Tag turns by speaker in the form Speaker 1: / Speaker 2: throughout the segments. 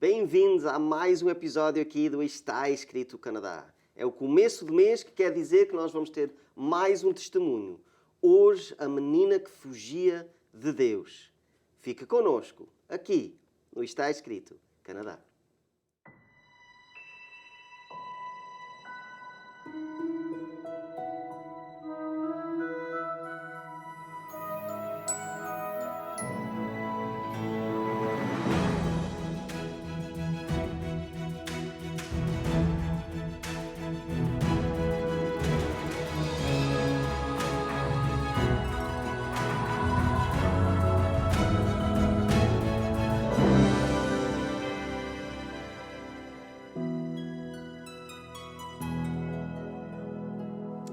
Speaker 1: Bem-vindos a mais um episódio aqui do Está Escrito Canadá. É o começo do mês, que quer dizer que nós vamos ter mais um testemunho. Hoje, a menina que fugia de Deus. Fica connosco, aqui no Está Escrito Canadá.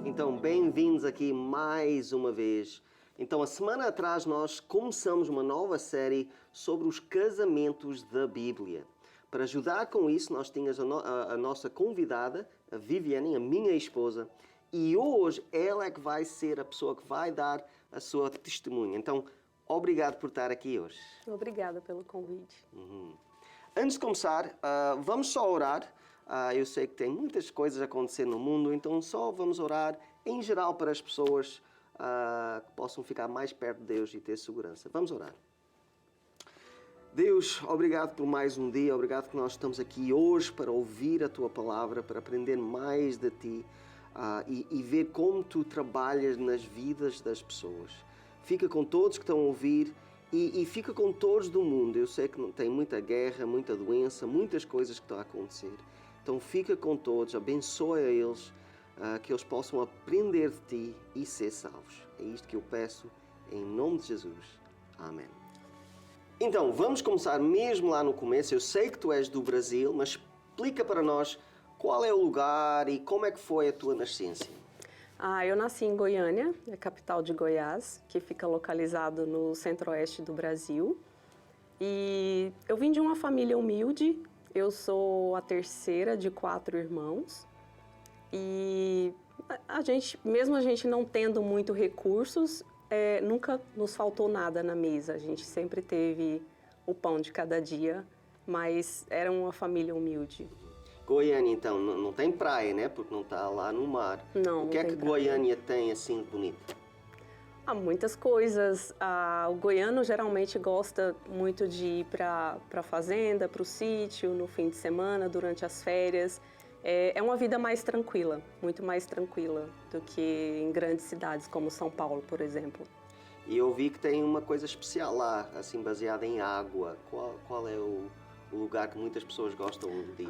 Speaker 1: Então, bem-vindos aqui mais uma vez. Então, a semana atrás nós começamos uma nova série sobre os casamentos da Bíblia. Para ajudar com isso, nós tínhamos a nossa convidada, a Viviane, a minha esposa, e hoje ela é que vai ser a pessoa que vai dar a sua testemunha. Então, obrigado por estar aqui hoje.
Speaker 2: Obrigada pelo convite.
Speaker 1: Antes de começar, vamos só orar. Eu sei que tem muitas coisas a acontecer no mundo, então só vamos orar em geral para as pessoas que possam ficar mais perto de Deus e ter segurança. Vamos orar. Deus, obrigado por mais um dia, obrigado que nós estamos aqui hoje para ouvir a Tua Palavra, para aprender mais de Ti e ver como Tu trabalhas nas vidas das pessoas. Fica com todos que estão a ouvir e fica com todos do mundo. Eu sei que tem muita guerra, muita doença, muitas coisas que estão a acontecer. Então fica com todos, abençoa eles, que eles possam aprender de Ti e ser salvos. É isto que eu peço, em nome de Jesus. Amém. Então, vamos começar mesmo lá no começo. Eu sei que Tu és do Brasil, mas explica para nós qual é o lugar e como é que foi a tua nascença.
Speaker 2: Eu nasci em Goiânia, a capital de Goiás, que fica localizado no centro-oeste do Brasil. E eu vim de uma família humilde. Eu sou a terceira de 4 irmãos. E mesmo a gente não tendo muito recursos, nunca nos faltou nada na mesa. A gente sempre teve o pão de cada dia, mas era uma família humilde.
Speaker 1: Goiânia, então, não tem praia, né? Porque não está lá no mar.
Speaker 2: Não,
Speaker 1: o que é que Goiânia tem assim de bonito?
Speaker 2: Há muitas coisas. O goiano geralmente gosta muito de ir para a fazenda, para o sítio, no fim de semana, durante as férias. É uma vida mais tranquila, muito mais tranquila do que em grandes cidades como São Paulo, por exemplo.
Speaker 1: E eu vi que tem uma coisa especial lá, assim, baseada em água. Qual é o lugar que muitas pessoas gostam de ir?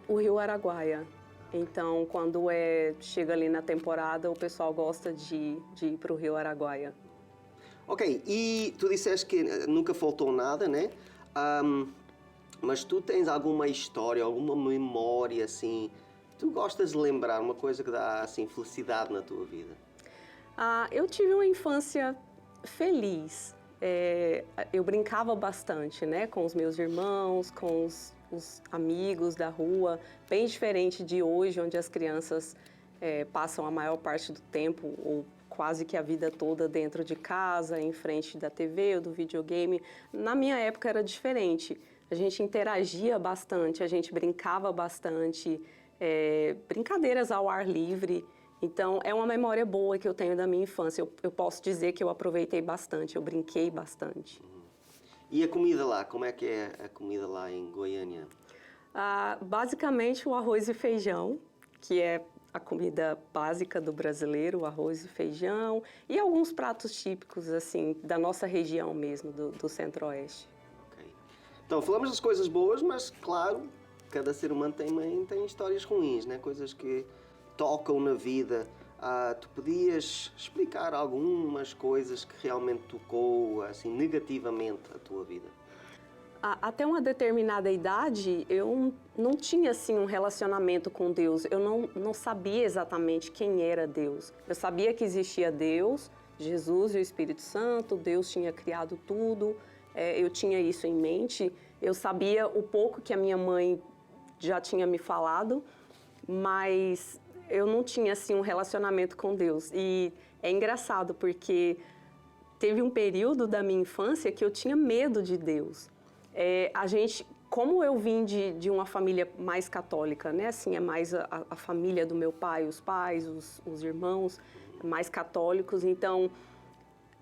Speaker 2: O Rio Araguaia. Então, quando chega ali na temporada, o pessoal gosta de ir para o Rio Araguaia.
Speaker 1: Ok, e tu disseste que nunca faltou nada, né? Mas tu tens alguma história, alguma memória, assim, tu gostas de lembrar, uma coisa que dá, assim, felicidade na tua vida?
Speaker 2: Eu tive uma infância feliz. Eu brincava bastante, né, com os meus irmãos, com os amigos da rua, bem diferente de hoje, onde as crianças passam a maior parte do tempo, ou quase que a vida toda dentro de casa, em frente da TV ou do videogame. Na minha época era diferente. A gente interagia bastante, a gente brincava bastante, brincadeiras ao ar livre. Então, é uma memória boa que eu tenho da minha infância. Eu posso dizer que eu aproveitei bastante, eu brinquei bastante.
Speaker 1: E a comida lá? Como é que é a comida lá em Goiânia?
Speaker 2: Basicamente, o arroz e feijão, que é a comida básica do brasileiro, o arroz e feijão, e alguns pratos típicos, assim, da nossa região mesmo, do centro-oeste.
Speaker 1: Ok. Então, falamos das coisas boas, mas, claro, cada ser humano tem histórias ruins, né? Coisas que tocam na vida. Tu podias explicar algumas coisas que realmente tocou, assim, negativamente a tua vida?
Speaker 2: Até uma determinada idade, eu não tinha, assim, um relacionamento com Deus. Eu não sabia exatamente quem era Deus. Eu sabia que existia Deus, Jesus e o Espírito Santo, Deus tinha criado tudo, eu tinha isso em mente. Eu sabia o pouco que a minha mãe já tinha me falado, mas eu não tinha, assim, um relacionamento com Deus. E é engraçado, porque teve um período da minha infância que eu tinha medo de Deus. A gente como eu vim de uma família mais católica, né? Assim, é mais a família do meu pai, os pais, os irmãos mais católicos. Então,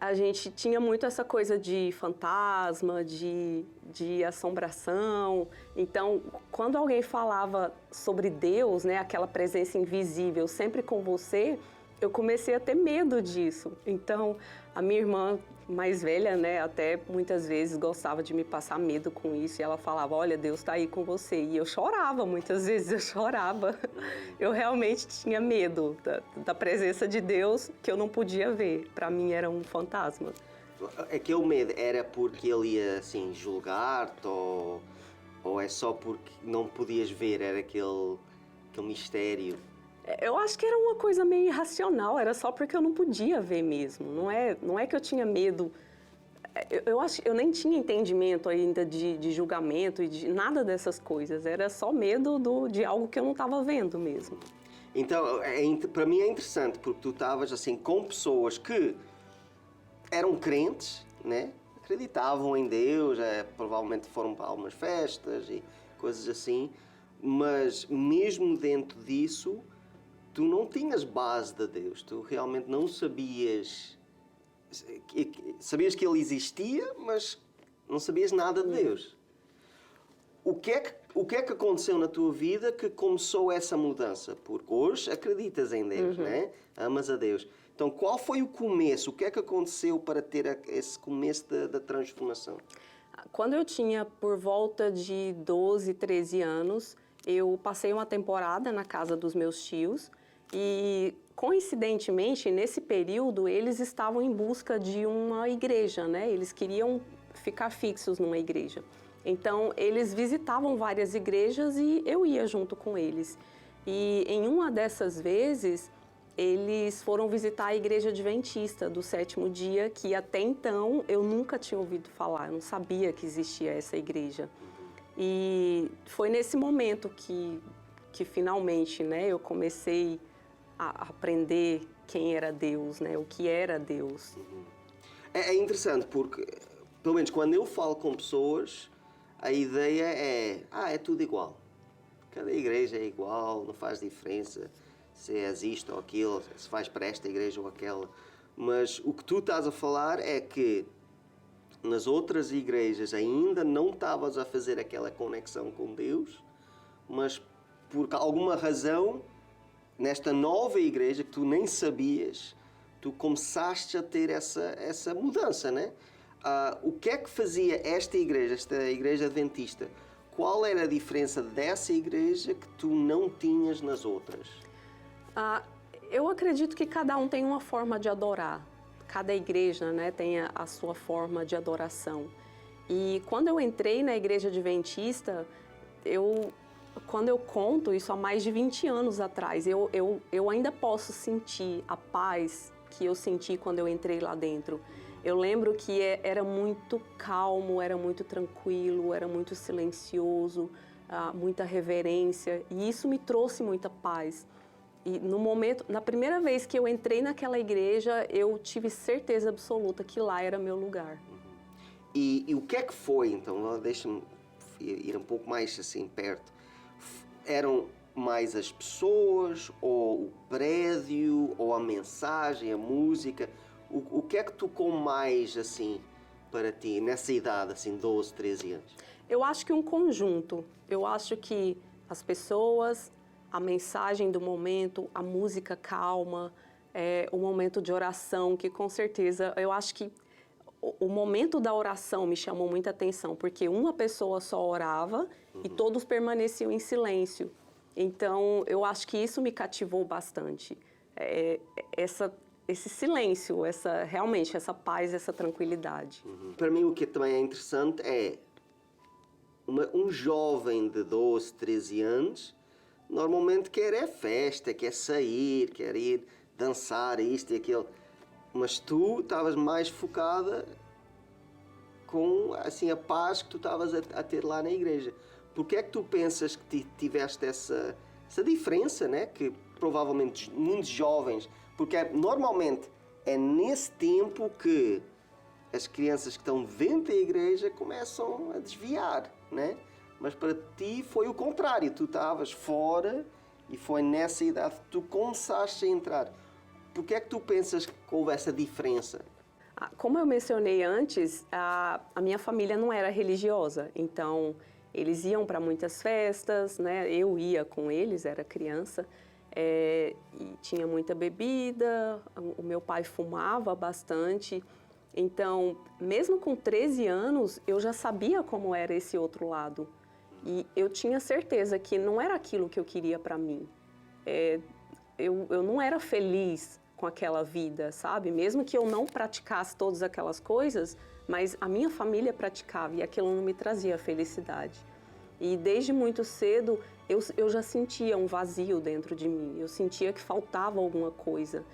Speaker 2: a gente tinha muito essa coisa de fantasma, de assombração. Então, quando alguém falava sobre Deus, né? Aquela presença invisível sempre com você, eu comecei a ter medo disso. Então, a minha irmã mais velha, né, até muitas vezes gostava de me passar medo com isso. E ela falava, olha, Deus está aí com você. E eu chorava, muitas vezes eu chorava. Eu realmente tinha medo da presença de Deus que eu não podia ver. Para mim era um fantasma.
Speaker 1: Aquele medo era porque ele ia, assim, julgar-te ou é só porque não podias ver, era aquele mistério?
Speaker 2: Eu acho que era uma coisa meio irracional, era só porque eu não podia ver mesmo. Não é que eu tinha medo. Eu nem tinha entendimento ainda de julgamento e de nada dessas coisas. Era só medo de algo que eu não estava vendo mesmo.
Speaker 1: Então, para mim é interessante, porque tu estavas assim com pessoas que eram crentes, né? Acreditavam em Deus, provavelmente foram para algumas festas e coisas assim, mas mesmo dentro disso, tu não tinhas base de Deus, tu realmente não sabias que Ele existia, mas não sabias nada de Deus. O que é que aconteceu na tua vida que começou essa mudança? Porque hoje acreditas em Deus, né? Amas a Deus. Então, qual foi o começo? O que é que aconteceu para ter esse começo da transformação?
Speaker 2: Quando eu tinha por volta de 12, 13 anos, eu passei uma temporada na casa dos meus tios e, coincidentemente, nesse período, eles estavam em busca de uma igreja, né? Eles queriam ficar fixos numa igreja. Então, eles visitavam várias igrejas e eu ia junto com eles. E, em uma dessas vezes, eles foram visitar a igreja adventista do Sétimo Dia, que até então eu nunca tinha ouvido falar, eu não sabia que existia essa igreja. E foi nesse momento que finalmente, né, eu comecei a aprender quem era Deus, né, o que era Deus.
Speaker 1: É interessante porque, pelo menos quando eu falo com pessoas, a ideia é tudo igual. Cada igreja é igual, não faz diferença se és isto ou aquilo, se vais para esta igreja ou aquela. Mas o que tu estás a falar é que nas outras igrejas ainda não estavas a fazer aquela conexão com Deus, mas por alguma razão, nesta nova igreja que tu nem sabias, tu começaste a ter essa mudança, né? O que é que fazia esta igreja adventista? Qual era a diferença dessa igreja que tu não tinhas nas outras?
Speaker 2: Eu acredito que cada um tem uma forma de adorar. Cada igreja, né, tem a sua forma de adoração. E quando eu entrei na igreja adventista, quando eu conto isso há mais de 20 anos atrás, eu ainda posso sentir a paz que eu senti quando eu entrei lá dentro. Eu lembro que era muito calmo, era muito tranquilo, era muito silencioso, muita reverência, e isso me trouxe muita paz. E na primeira vez que eu entrei naquela igreja, eu tive certeza absoluta que lá era meu lugar.
Speaker 1: E o que é que foi, então? Deixa-me ir um pouco mais assim perto. Eram mais as pessoas, ou o prédio, ou a mensagem, a música? O que é que tocou mais, assim, para ti, nessa idade, assim, 12, 13 anos?
Speaker 2: Eu acho que um conjunto. Eu acho que as pessoas, a mensagem do momento, a música calma, o momento de oração, que com certeza, eu acho que o momento da oração me chamou muita atenção, porque uma pessoa só orava e todos permaneciam em silêncio. Então, eu acho que isso me cativou bastante. Esse silêncio, realmente essa paz, essa tranquilidade.
Speaker 1: Para mim, o que também é interessante é um jovem de 12, 13 anos, normalmente quer festa, quer sair, quer ir dançar, isto e aquilo. Mas tu estavas mais focada com assim, a paz que tu estavas a ter lá na igreja. Porquê é que tu pensas que tiveste essa diferença, né? Que provavelmente muitos jovens... Porque normalmente é nesse tempo que as crianças que estão dentro da igreja começam a desviar, né? mas para ti foi o contrário. Tu estavas fora e foi nessa idade que tu começaste a entrar. Por que é que tu pensas que houve essa diferença?
Speaker 2: Como eu mencionei antes, a minha família não era religiosa, então eles iam para muitas festas, né? Eu ia com eles, era criança, e tinha muita bebida, o meu pai fumava bastante, então, mesmo com 13 anos, eu já sabia como era esse outro lado. E eu tinha certeza que não era aquilo que eu queria para mim. Eu não era feliz com aquela vida, sabe? Mesmo que eu não praticasse todas aquelas coisas, mas a minha família praticava e aquilo não me trazia felicidade. E desde muito cedo eu já sentia um vazio dentro de mim, eu sentia que faltava alguma coisa.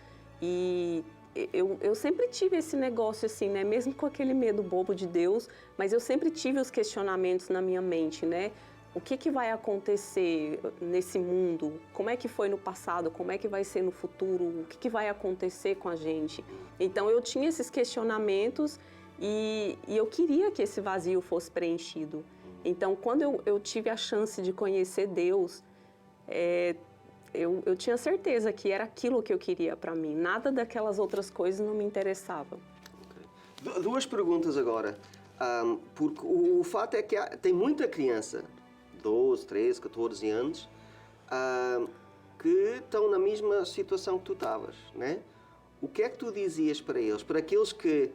Speaker 2: E eu sempre tive esse negócio assim, né? Mesmo com aquele medo bobo de Deus, mas eu sempre tive os questionamentos na minha mente, né? O que vai acontecer nesse mundo? Como é que foi no passado? Como é que vai ser no futuro? O que vai acontecer com a gente? Então eu tinha esses questionamentos e eu queria que esse vazio fosse preenchido. Então quando eu tive a chance de conhecer Deus, eu tinha certeza que era aquilo que eu queria para mim. Nada daquelas outras coisas não me interessava.
Speaker 1: Okay. Duas perguntas agora. Porque o fato é que tem muita criança, 12, 13, 14 anos, que estão na mesma situação que tu estavas, né? O que é que tu dizias para eles? Para aqueles que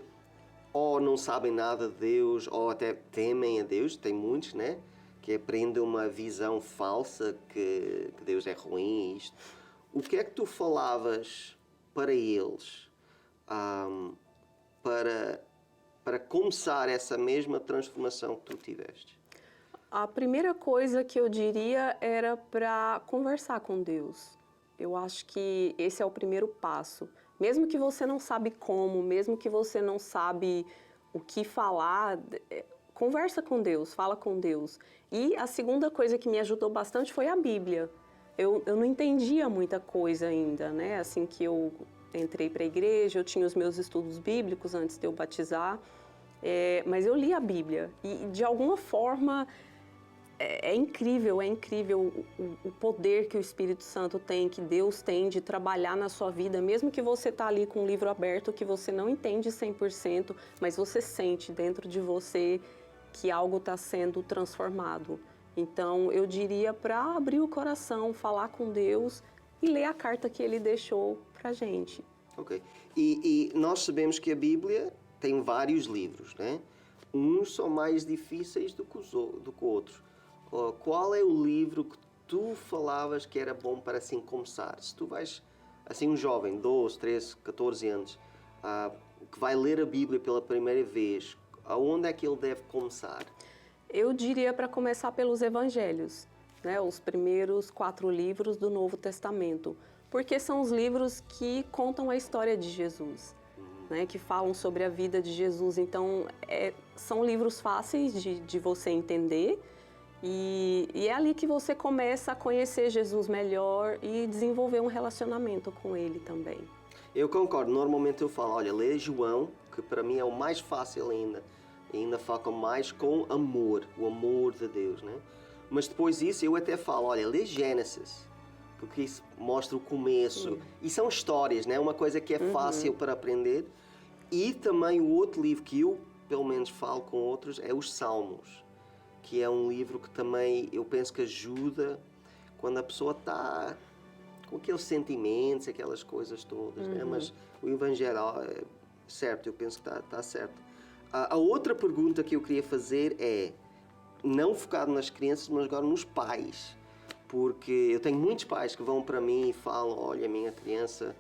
Speaker 1: ou não sabem nada de Deus, ou até temem a Deus, tem muitos, né? Que aprendem uma visão falsa que Deus é ruim e isto. O que é que tu falavas para eles para começar essa mesma transformação que tu tiveste?
Speaker 2: A primeira coisa que eu diria era para conversar com Deus. Eu acho que esse é o primeiro passo. Mesmo que você não sabe como, mesmo que você não sabe o que falar, conversa com Deus, fala com Deus. E a segunda coisa que me ajudou bastante foi a Bíblia. Eu não entendia muita coisa ainda, né? Assim que eu entrei para a igreja, eu tinha os meus estudos bíblicos antes de eu batizar, mas eu li a Bíblia e de alguma forma é incrível o poder que o Espírito Santo tem, que Deus tem de trabalhar na sua vida, mesmo que você está ali com o livro aberto, que você não entende 100%, mas você sente dentro de você que algo está sendo transformado. Então, eu diria para abrir o coração, falar com Deus e ler a carta que Ele deixou para a gente.
Speaker 1: Ok. E nós sabemos que a Bíblia tem vários livros, né? Uns são mais difíceis do que outros. Qual é o livro que tu falavas que era bom para assim começar? Se tu vais, assim, um jovem, 12, 13, 14 anos, que vai ler a Bíblia pela primeira vez, aonde é que ele deve começar?
Speaker 2: Eu diria para começar pelos Evangelhos, né? Os primeiros 4 livros do Novo Testamento, porque são os livros que contam a história de Jesus, né? Que falam sobre a vida de Jesus. Então, são livros fáceis de você entender. E é ali que você começa a conhecer Jesus melhor e desenvolver um relacionamento com Ele também.
Speaker 1: Eu concordo. Normalmente eu falo, olha, lê João, que para mim é o mais fácil ainda. Ainda foca mais com amor, o amor de Deus, né? Mas depois disso eu até falo, olha, lê Gênesis, porque isso mostra o começo. E são histórias, né? Uma coisa que é fácil para aprender. E também o outro livro que eu, pelo menos, falo com outros é os Salmos, que é um livro que também eu penso que ajuda quando a pessoa está com aqueles sentimentos, aquelas coisas todas, né? Mas o Evangelho, certo, eu penso que está certo. A outra pergunta que eu queria fazer é, não focado nas crianças, mas agora nos pais, porque eu tenho muitos pais que vão para mim e falam, olha, a minha criança,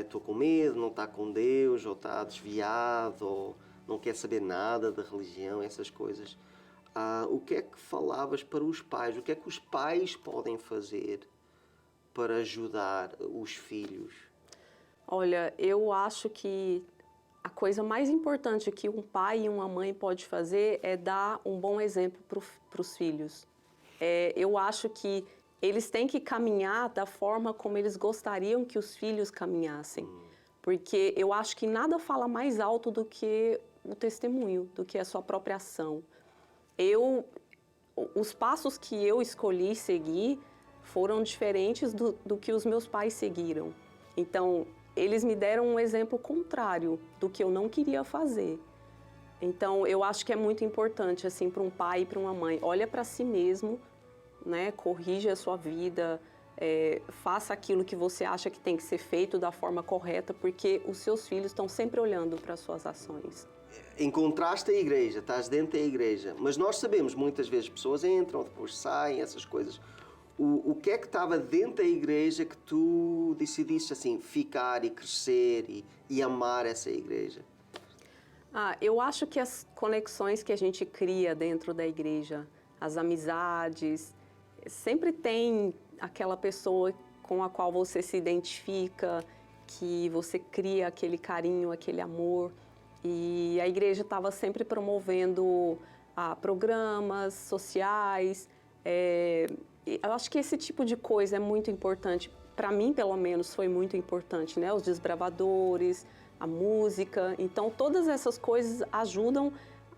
Speaker 1: estou com medo, não está com Deus, ou está desviado, ou não quer saber nada da religião, essas coisas. O que é que falavas para os pais? O que é que os pais podem fazer para ajudar os filhos?
Speaker 2: Olha, eu acho que a coisa mais importante que um pai e uma mãe pode fazer é dar um bom exemplo para os filhos. Eu acho que eles têm que caminhar da forma como eles gostariam que os filhos caminhassem. Porque eu acho que nada fala mais alto do que o testemunho, do que a sua própria ação. os passos que eu escolhi seguir foram diferentes do que os meus pais seguiram. Então, eles me deram um exemplo contrário do que eu não queria fazer. Então, eu acho que é muito importante, assim, para um pai e para uma mãe, olha para si mesmo, né? Corrija a sua vida, faça aquilo que você acha que tem que ser feito da forma correta, porque os seus filhos estão sempre olhando para as suas ações.
Speaker 1: Encontraste a igreja, estás dentro da igreja, mas nós sabemos, muitas vezes pessoas entram, depois saem, essas coisas. O que é que estava dentro da igreja que tu decidiste, assim, ficar e crescer e amar essa igreja?
Speaker 2: Eu acho que as conexões que a gente cria dentro da igreja, as amizades, sempre tem aquela pessoa com a qual você se identifica, que você cria aquele carinho, aquele amor. E a igreja estava sempre promovendo programas sociais. Eu acho que esse tipo de coisa é muito importante. Para mim, pelo menos, foi muito importante, né? Os desbravadores, a música. Então, todas essas coisas ajudam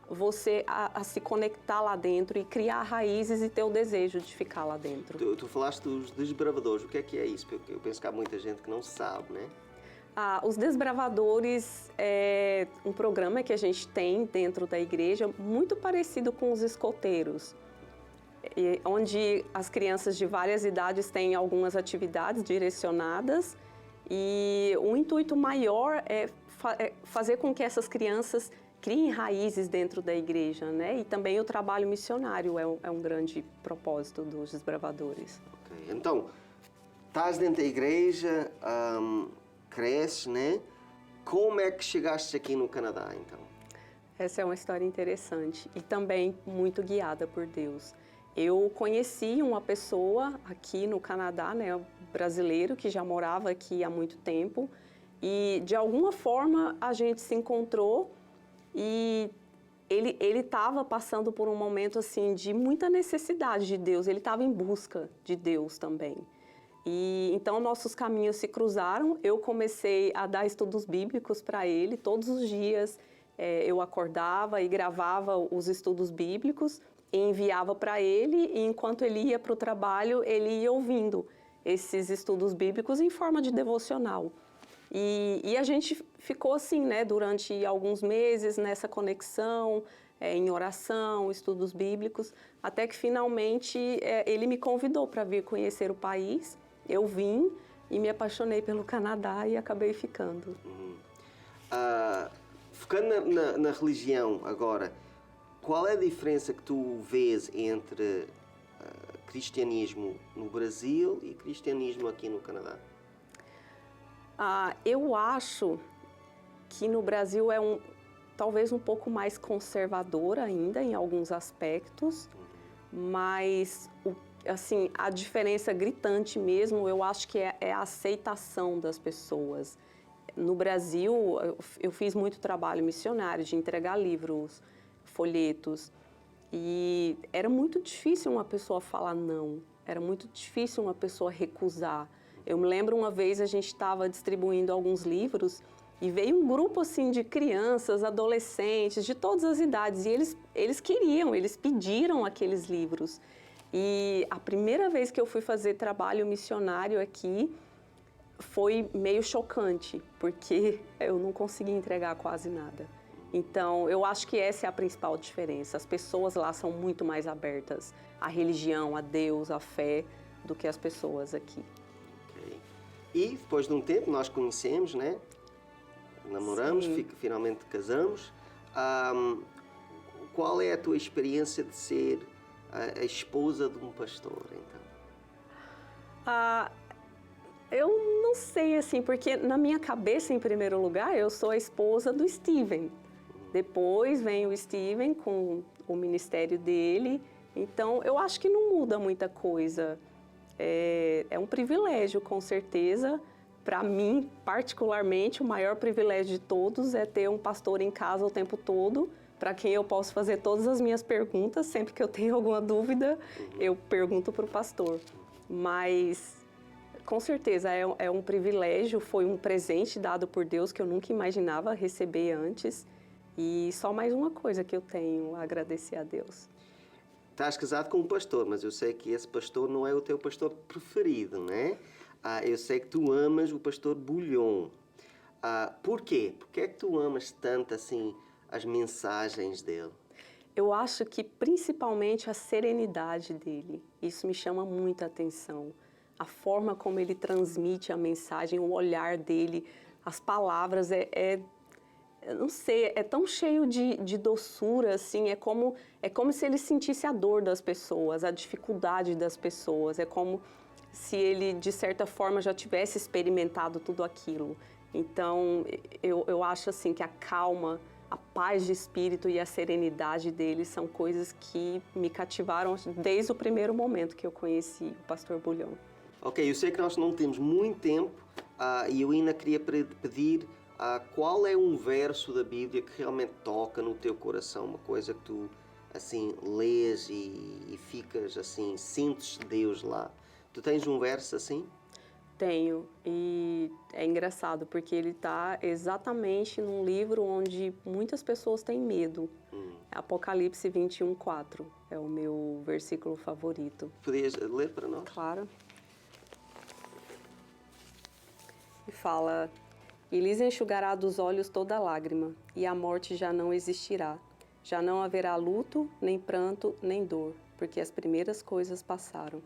Speaker 2: você a se conectar lá dentro e criar raízes e ter o desejo de ficar lá dentro.
Speaker 1: Tu falaste dos desbravadores. O que é isso? Porque eu penso que há muita gente que não sabe, né?
Speaker 2: Os Desbravadores é um programa que a gente tem dentro da igreja muito parecido com os escoteiros, onde as crianças de várias idades têm algumas atividades direcionadas e o intuito maior é fazer com que essas crianças criem raízes dentro da igreja, né? E também o trabalho missionário é um grande propósito dos Desbravadores.
Speaker 1: Okay. Então, estás dentro da igreja, cresces, né? Como é que chegaste aqui no Canadá, então?
Speaker 2: Essa é uma história interessante e também muito guiada por Deus. Eu conheci uma pessoa aqui no Canadá, né, um brasileiro que já morava aqui há muito tempo e de alguma forma a gente se encontrou e ele estava passando por um momento assim de muita necessidade de Deus, ele estava em busca de Deus também. E então nossos caminhos se cruzaram, eu comecei a dar estudos bíblicos para ele, todos os dias eu acordava e gravava os estudos bíblicos e enviava para ele, e enquanto ele ia para o trabalho, ele ia ouvindo esses estudos bíblicos em forma de devocional. E a gente ficou assim, né, durante alguns meses nessa conexão, em oração, estudos bíblicos, até que finalmente ele me convidou para vir conhecer o país. Eu vim e me apaixonei pelo Canadá e acabei ficando.
Speaker 1: Focando na religião agora, qual é a diferença que tu vês entre cristianismo no Brasil e cristianismo aqui no Canadá?
Speaker 2: Eu acho que no Brasil talvez um pouco mais conservador ainda em alguns aspectos, mas assim, a diferença gritante mesmo, eu acho que é a aceitação das pessoas. No Brasil, eu fiz muito trabalho missionário de entregar livros, folhetos, e era muito difícil uma pessoa falar não, era muito difícil uma pessoa recusar. Eu me lembro uma vez a gente estava distribuindo alguns livros e veio um grupo assim de crianças, adolescentes, de todas as idades, e eles pediram aqueles livros. E a primeira vez que eu fui fazer trabalho missionário aqui foi meio chocante, porque eu não consegui entregar quase nada. Então, eu acho que essa é a principal diferença. As pessoas lá são muito mais abertas à religião, a Deus, à fé, do que as pessoas aqui.
Speaker 1: Okay. E depois de um tempo nós conhecemos, né? Namoramos, finalmente casamos. Qual é a tua experiência de ser a esposa de um pastor, então?
Speaker 2: Eu não sei, assim, porque na minha cabeça, em primeiro lugar, eu sou a esposa do Steven. Depois vem o Steven com o ministério dele. Então, eu acho que não muda muita coisa. É um privilégio, com certeza. Para mim, particularmente, o maior privilégio de todos é ter um pastor em casa o tempo todo, para quem eu posso fazer todas as minhas perguntas. Sempre que eu tenho alguma dúvida, eu pergunto para o pastor. Mas, com certeza, é um privilégio, foi um presente dado por Deus que eu nunca imaginava receber antes. E só mais uma coisa que eu tenho a agradecer a Deus.
Speaker 1: estás casado com um pastor, mas eu sei que esse pastor não é o teu pastor preferido, né? Eu sei que tu amas o pastor Bulhon. Por quê? Por que é que tu amas tanto assim as mensagens dele?
Speaker 2: Eu acho que principalmente a serenidade dele, isso me chama muita atenção. A forma como ele transmite a mensagem, o olhar dele, as palavras, eu não sei, é tão cheio de doçura, assim, é como se ele sentisse a dor das pessoas, a dificuldade das pessoas, é como se ele, de certa forma, já tivesse experimentado tudo aquilo. Então, eu acho, assim, que a calma, a paz de espírito e a serenidade dele são coisas que me cativaram desde o primeiro momento que eu conheci o pastor Bulhon.
Speaker 1: Ok, eu sei que nós não temos muito tempo e eu ainda queria pedir qual é um verso da Bíblia que realmente toca no teu coração, uma coisa que tu assim lês e ficas assim, sentes Deus lá. Tu tens um verso assim?
Speaker 2: Tenho, e é engraçado porque ele está exatamente num livro onde muitas pessoas têm medo. Apocalipse 21:4 é o meu versículo favorito.
Speaker 1: Podias ler para nós?
Speaker 2: Claro. E fala: "E lhes enxugará dos olhos toda lágrima, e a morte já não existirá. Já não haverá luto, nem pranto, nem dor, porque as primeiras coisas passaram."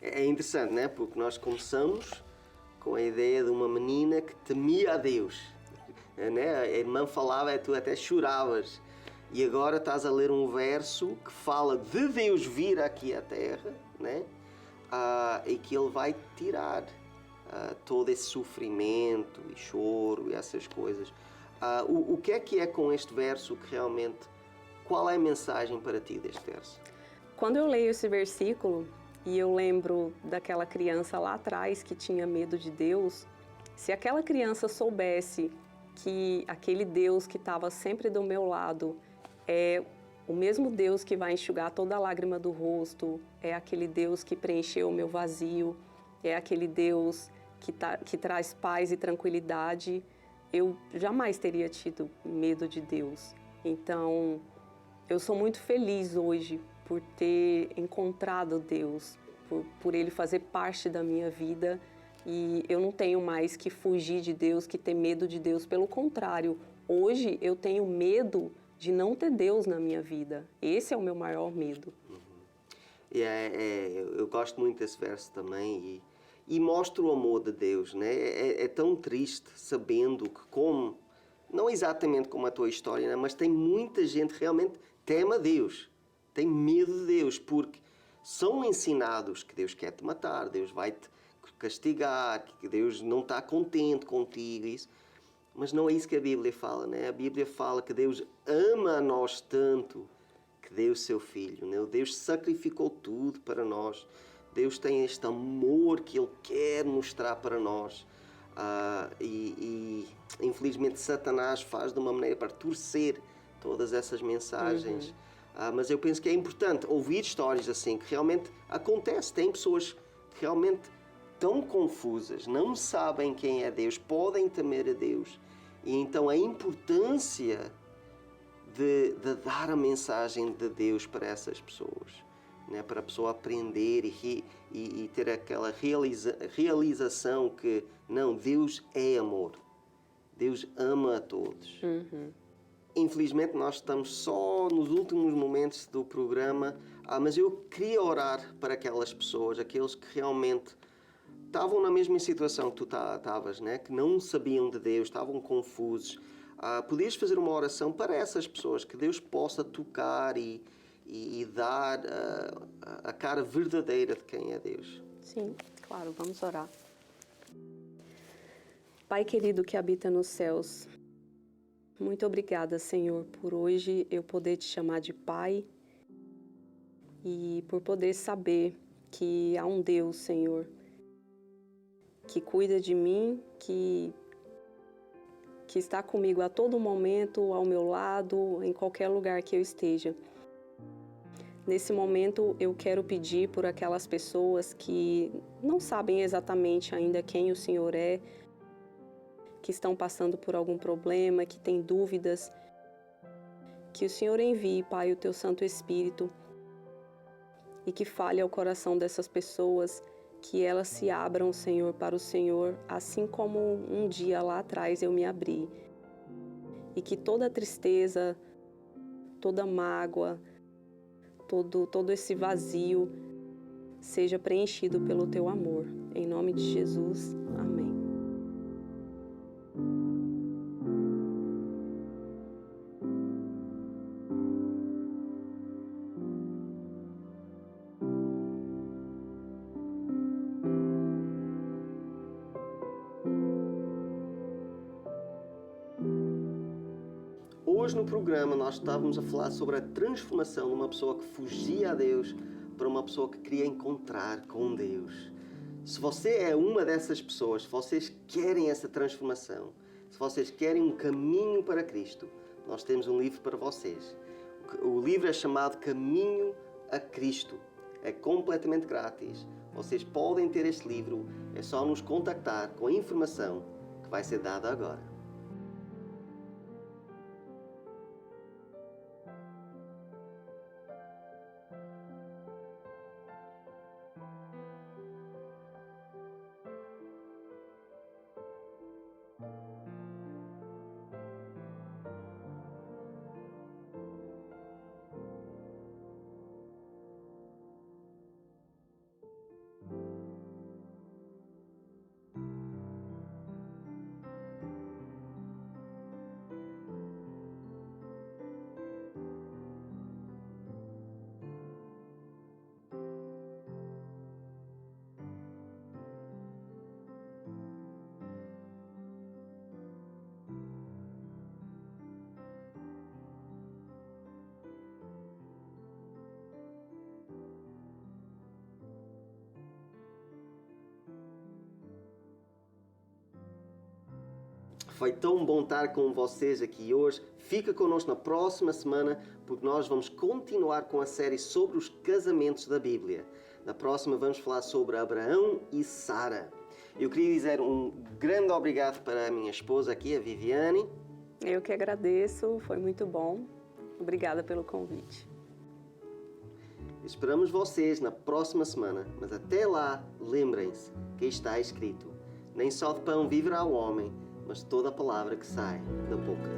Speaker 1: É interessante, né? Porque nós começamos com a ideia de uma menina que temia a Deus, né? A irmã falava e tu até choravas. E agora estás a ler um verso que fala de Deus vir aqui à Terra, né? E que Ele vai tirar todo esse sofrimento e choro e essas coisas. O que é com este verso que realmente... Qual é a mensagem para ti deste verso?
Speaker 2: Quando eu leio esse versículo e eu lembro daquela criança lá atrás que tinha medo de Deus, se aquela criança soubesse que aquele Deus que estava sempre do meu lado é o mesmo Deus que vai enxugar toda a lágrima do rosto, é aquele Deus que preencheu o meu vazio, é aquele Deus que traz paz e tranquilidade, eu jamais teria tido medo de Deus. Então, eu sou muito feliz hoje por ter encontrado Deus, por Ele fazer parte da minha vida, e eu não tenho mais que fugir de Deus, que ter medo de Deus. Pelo contrário, hoje eu tenho medo de não ter Deus na minha vida. Esse é o meu maior medo.
Speaker 1: Eu gosto muito desse verso também e mostra o amor de Deus, né? É tão triste sabendo que não exatamente como a tua história, né? Mas tem muita gente que realmente teme a Deus, tem medo de Deus, porque são ensinados que Deus quer te matar, Deus vai te castigar, que Deus não está contente contigo, isso. Mas não é isso que a Bíblia fala, né? A Bíblia fala que Deus ama a nós tanto que deu o seu Filho, né? Deus sacrificou tudo para nós. Deus tem este amor que Ele quer mostrar para nós. Infelizmente Satanás faz de uma maneira para torcer todas essas mensagens. Mas eu penso que é importante ouvir histórias assim, que realmente acontece. Tem pessoas que realmente estão confusas, não sabem quem é Deus, podem temer a Deus. E então a importância de dar a mensagem de Deus para essas pessoas, né? Para a pessoa aprender e ter aquela realização que não, Deus é amor, Deus ama a todos. Infelizmente nós estamos só nos últimos momentos do programa, mas eu queria orar para aquelas pessoas, aqueles que realmente estavam na mesma situação que tu estavas, né? Que não sabiam de Deus, estavam confusos. Podias fazer uma oração para essas pessoas, que Deus possa tocar e dar a cara verdadeira de quem é Deus.
Speaker 2: Sim, claro, vamos orar. Pai querido que habita nos céus, muito obrigada, Senhor, por hoje eu poder te chamar de Pai e por poder saber que há um Deus, Senhor, que cuida de mim, que está comigo a todo momento, ao meu lado, em qualquer lugar que eu esteja. Nesse momento, eu quero pedir por aquelas pessoas que não sabem exatamente ainda quem o Senhor é, que estão passando por algum problema, que têm dúvidas, que o Senhor envie, Pai, o Teu Santo Espírito e que fale ao coração dessas pessoas, que elas se abram, Senhor, para o Senhor, assim como um dia lá atrás eu me abri. E que toda tristeza, toda mágoa, todo esse vazio seja preenchido pelo Teu amor. Em nome de Jesus, amém.
Speaker 1: Hoje no programa nós estávamos a falar sobre a transformação de uma pessoa que fugia a Deus para uma pessoa que queria encontrar com Deus. Se você é uma dessas pessoas, se vocês querem essa transformação, se vocês querem um caminho para Cristo, nós temos um livro para vocês. O livro é chamado Caminho a Cristo. É completamente grátis. Vocês podem ter este livro, é só nos contactar com a informação que vai ser dada agora. Foi tão bom estar com vocês aqui hoje. Fica connosco na próxima semana, porque nós vamos continuar com a série sobre os casamentos da Bíblia. Na próxima vamos falar sobre Abraão e Sara. Eu queria dizer um grande obrigado para a minha esposa aqui, a Viviane.
Speaker 2: Eu que agradeço, foi muito bom. Obrigada pelo convite.
Speaker 1: Esperamos vocês na próxima semana, mas até lá, lembrem-se que está escrito: nem só de pão viverá o homem, mas toda a palavra que sai da boca